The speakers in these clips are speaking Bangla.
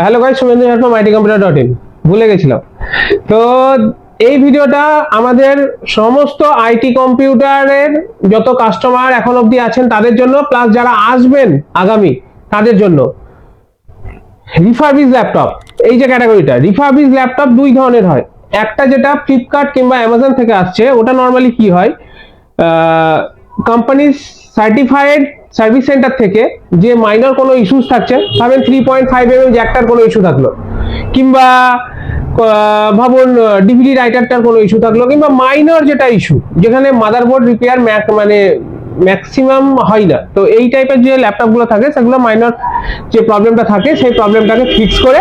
Hello guys, Suvendu from itcomputer.in। ভুলে গেছিলাম। তো এই ভিডিওটা আমাদের সমস্ত আইটি কম্পিউটারের যত কাস্টমার এখন অবধি আছেন তাদের জন্য, প্লাস যারা আসবেন আগামী তাদের জন্য। রিফারবিশ ল্যাপটপ, এই যে ক্যাটাগরিটা, রিফারবিশ ল্যাপটপ দুই ধরনের হয়। একটা যেটা ফ্লিপকার্ট কিংবা অ্যামাজন থেকে আসছে, ওটা নর্মালি কি হয়, কোম্পানি সার্টিফাইড সার্ভিস সেন্টার থেকে যে মাইনর কোনো ইস্যুস থাকছে, ভাবেন 3.5 জ্যাকটার কোনো ইস্যু থাকলো, কিংবা ভাবুন ডিভিডি রাইটারটার কোনো ইস্যু থাকলো, কিংবা মাইনর যেটা ইস্যু যেখানে মাদারবোর্ড রিপেয়ার মানে ম্যাক্সিমাম হয় না, তো এই টাইপের যে ল্যাপটপগুলো থাকে সেগুলো মাইনর যে প্রবলেমটা থাকে সেই প্রবলেমটাকে ফিক্স করে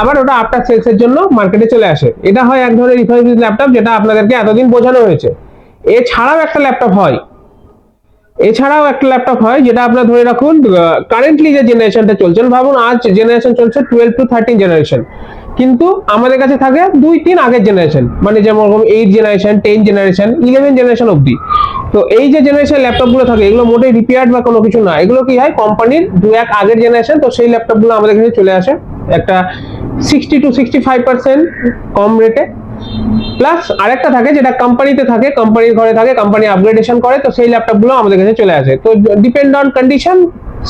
আবার ওটা আফটার সেলসের জন্য মার্কেটে চলে আসে। এটা হয় এক ধরনের রিফারবিশ ল্যাপটপ, যেটা আপনাদেরকে এতদিন বোঝানো হয়েছে। এছাড়াও একটা ল্যাপটপ হয় যেটা আপনার ধরে রাখুন কারেন্টলি যে জেনারেশনটা চলছে, ভাবুন আজ জেনারেশন চলছে 12 to 13 জেনারেশন, কিন্তু আমাদের কাছে থাকে 2-3 আগের জেনারেশন, মানে যেমন 8 জেনারেশন, 10 জেনারেশন, 11 জেনারেশন অবধি। তো এই যে জেনারেশন ল্যাপটপগুলো থাকে, এগুলো মোটেই রিপেয়ার্ড বা কোনো কিছু না, এগুলো কি হয় কোম্পানির 2-1 আগের জেনারেশন। তো সেই ল্যাপটপগুলো আমাদের কাছে চলে আসে একটা 60 to 65% কম রেটে। প্লাস আরেকটা থাকে যেটা কোম্পানিতে থাকে, কোম্পানির ঘরে থাকে, কোম্পানি আপগ্রেডেশন করে, তো সেই ল্যাপটপগুলো আমাদের কাছে চলে আসে। তো ডিপেন্ড অন কন্ডিশন,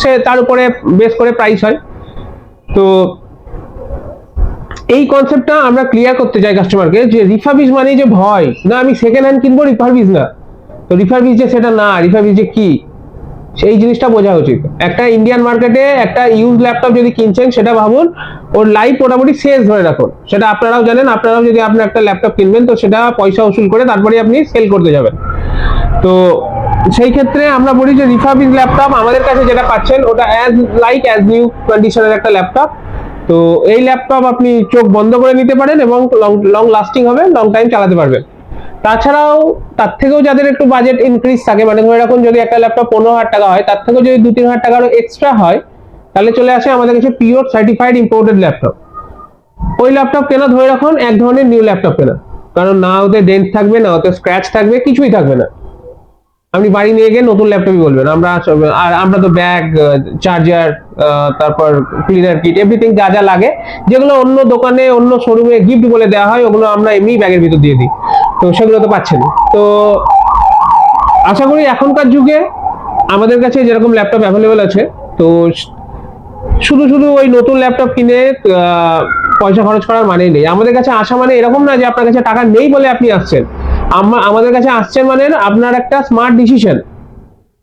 সে তার উপরে বেস করে প্রাইস হয়। তো এই কনসেপ্টটা আমরা ক্লিয়ার করতে চাই কাস্টমারকে, যে রিফারবিশ মানে যে ভয় না, আমি সেকেন্ড হ্যান্ড কিনবো, রিফারবিশ না। তো রিফারবিশ যে সেটা না, রিফারবিশ যে কি সেই জিনিসটা বোঝা উচিত। একটা ইন্ডিয়ান মার্কেটে একটা ইউজ ল্যাপটপ যদি কিনছেন, সেটা ভাবুন ওর লাইফ মোটামুটি শেষ ধরে রাখুন। সেটা আপনারাও জানেন, আপনারাও যদি আপনি একটা ল্যাপটপ কিনবেন তো সেটা পয়সা উসুল করে তারপরে আপনি সেল করতে যাবেন। তো সেই ক্ষেত্রে আমরা বলি যে রিফারবিশ ল্যাপটপ আমাদের কাছে যেটা পাচ্ছেন ওটা অ্যাজ নিউ কন্ডিশনের একটা ল্যাপটপ। তো এই ল্যাপটপ আপনি চোখ বন্ধ করে নিতে পারেন এবং লং লাস্টিং হবে, লং টাইম চালাতে পারবেন। তাছাড়াও তার থেকেও যাদের একটু বাজেট ইনক্রিজ থাকে, মানে ধরে রাখুন যদি একটা ল্যাপটপ 15,000 টাকা হয়, তার থেকেও যদি 2-3,000 টাকা আরো এক্সট্রা হয়, তাহলে চলে আসে আমাদের কাছে পিওর সার্টিফাইড ইম্পোর্টেড ল্যাপটপ। ওই ল্যাপটপ কেনা ধরে রাখুন এক ধরনের নিউ ল্যাপটপ কেনা, কারণ না ওতে ডেন্ট থাকবে, না ওতে স্ক্র্যাচ থাকবে, কিছুই থাকবে না। আপনি বাড়ি নিয়ে গিয়ে নতুন ল্যাপটপই বলবেন। আমরা তো ব্যাগ, চার্জার, তারপর ক্লিনার কিট, এভরিথিং যা যা লাগে, যেগুলো অন্য দোকানে অন্য শোরুমে গিফট বলে দেওয়া হয়, ওগুলো আমরা এমনি ব্যাগের ভিতর দিয়ে দিই। তো সেগুলো তো পাচ্ছেন। তো আশা করি এখনকার যুগে আমাদের কাছে যেরকম ল্যাপটপ অ্যাভেলেবেল আছে, তো শুধু শুধু ওই নতুন ল্যাপটপ কিনে পয়সা খরচ করার মানে নেই। আমাদের কাছে আসা মানে এরকম না যে আপনার কাছে টাকা নেই বলে আপনি আসছেন। আমাদের কাছে আসছেন মানে আপনার একটা স্মার্ট ডিসিশন,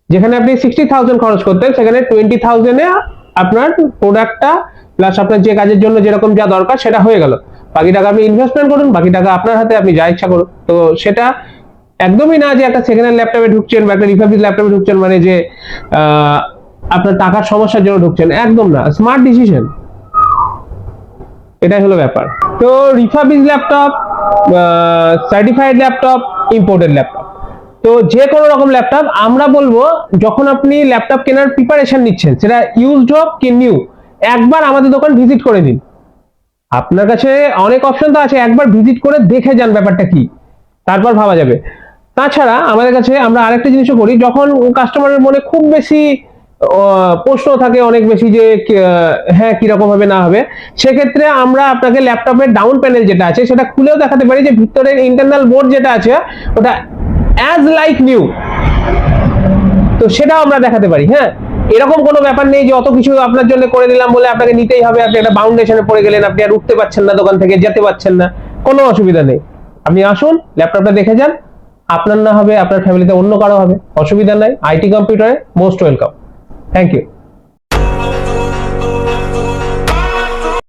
যেখানে আপনি 60,000 খরচ করতেন, সেখানে 20,000 এ আপনার প্রোডাক্টটা প্লাস আপনার যে কাজের জন্য যেরকম যা দরকার সেটা হয়ে গেল। বাকি টাকা আপনি ইনভেস্টমেন্ট করুন, বাকি টাকা আপনার হাতে, আপনি যা ইচ্ছা করুন। তো সেটা একদমই না যে একটা সেকেন্ড হ্যান্ড ল্যাপটপে ঢুকছেন বা একটা রিফারবিশ ল্যাপটপে ঢুকছেন মানে যে আপনার টাকার সমস্যার জন্য ঢুকছেন, একদম না। স্মার্ট ডিসিশন, এটাই হলো ব্যাপার। তো refurbish laptop, certified laptop, imported laptop, তো যে কোনো রকম ল্যাপটপ আমরা বলবো, যখন আপনি ল্যাপটপ কেনার প্রিপারেশন নিচ্ছেন, সেটা ইউজড হোক কি নিউ, একবার আমাদের দোকান ভিজিট করে নিন। আপনার কাছে অনেক অপশন তো আছে, একবার ভিজিট করে দেখে যান ব্যাপারটা কি, তারপর ভাবা যাবে। তাছাড়া আমাদের কাছে আমরা আরেকটা জিনিসও করি, যখন কাস্টমারের মনে খুব বেশি প্রশ্ন থাকে, অনেক বেশি, যে হ্যাঁ কিরকম হবে না হবে, সেক্ষেত্রে আমরা আপনাকে ল্যাপটপের ডাউন প্যানেল যেটা আছে সেটা খুলেও দেখাতে পারি, যে ভিতরের ইন্টারনাল বোর্ড যেটা আছে ওটা অ্যাজ লাইক নিউ, তো সেটাও আমরা দেখাতে পারি। হ্যাঁ, এরকম কোনো ব্যাপার নেই যে অত কিছু আপনার জন্য করে দিলাম বলে আপনাকে নিতেই হবে, আপনি একটা বাউন্ডেশনে পড়ে গেলেন, আপনি আর উঠতে পারছেন না, দোকান থেকে যেতে পারছেন না, কোনো অসুবিধা নেই। আপনি আসুন, ল্যাপটপটা দেখে যান, আপনার না হবে আপনার ফ্যামিলিতে অন্য কারো হবে, অসুবিধা নাই। আইটি কম্পিউটারে মোস্ট ওয়েলকাম। Thank you.